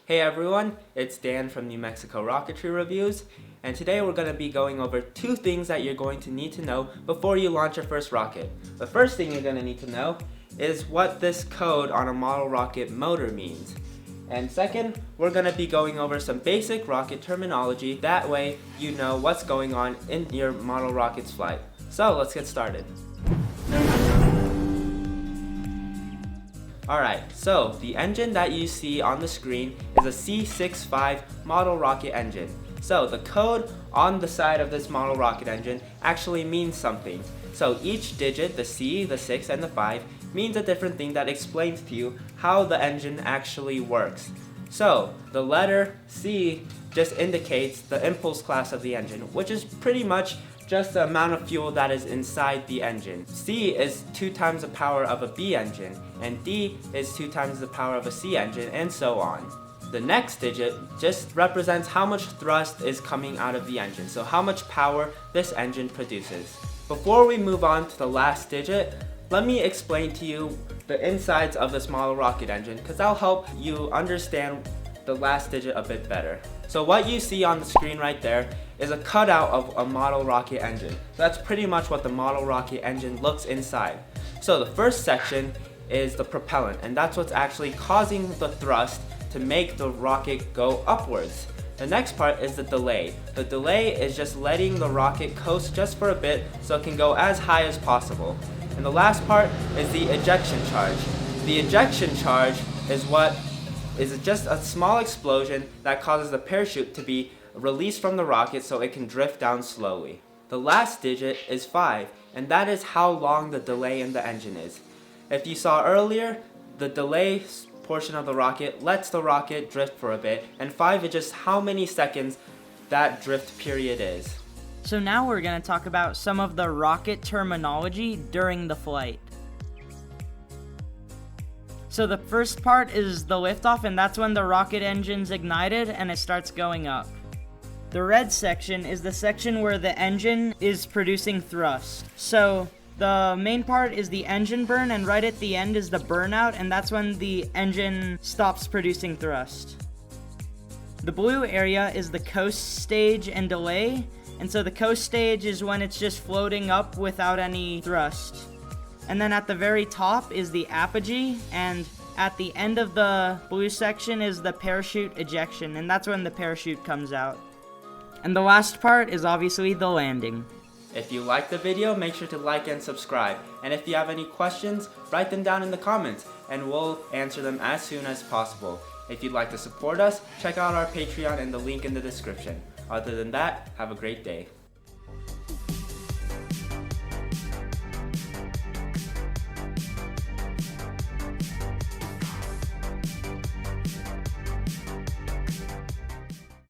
Hey everyone, it's Dan from New Mexico Rocketry Reviews, and today we're going to be going over two things that you're going to need to know before you launch your first rocket. The first thing you're going to need to know is what this code on a model rocket motor means. And second, we're going to be going over some basic rocket terminology, that way you know what's going on in your model rocket's flight. So let's get started. Alright, so the engine that you see on the screen is a C65 model rocket engine. So the code on the side of this model rocket engine actually means something. So each digit, the C, the 6, and the 5, means a different thing that explains to you how the engine actually works. So the letter C just indicates the impulse class of the engine, which is pretty much just the amount of fuel that is inside the engine. C is 2 times the power of a B engine, and D is 2 times the power of a C engine, and so on. The next digit just represents how much thrust is coming out of the engine, so how much power this engine produces. Before we move on to the last digit, let me explain to you the insides of this model rocket engine, because that'll help you understand the last digit a bit better. So what you see on the screen right there is a cutout of a model rocket engine. That's pretty much what the model rocket engine looks inside. So the first section is the propellant, and that's what's actually causing the thrust to make the rocket go upwards. The next part is the delay. The delay is just letting the rocket coast just for a bit so it can go as high as possible. And the last part is the ejection charge. The ejection charge is just a small explosion that causes the parachute to be released from the rocket so it can drift down slowly. The last digit is 5, and that is how long the delay in the engine is. If you saw earlier, the delay portion of the rocket lets the rocket drift for a bit, and 5 is just how many seconds that drift period is. So now we're going to talk about some of the rocket terminology during the flight. So the first part is the liftoff, and that's when the rocket engine's ignited and it starts going up. The red section is the section where the engine is producing thrust. So the main part is the engine burn, and right at the end is the burnout, and that's when the engine stops producing thrust. The blue area is the coast stage and delay, and so the coast stage is when it's just floating up without any thrust. And then at the very top is the apogee, and at the end of the blue section is the parachute ejection, and that's when the parachute comes out. And the last part is obviously the landing. If you liked the video, make sure to like and subscribe. And if you have any questions, write them down in the comments, and we'll answer them as soon as possible. If you'd like to support us, check out our Patreon and the link in the description. Other than that, have a great day.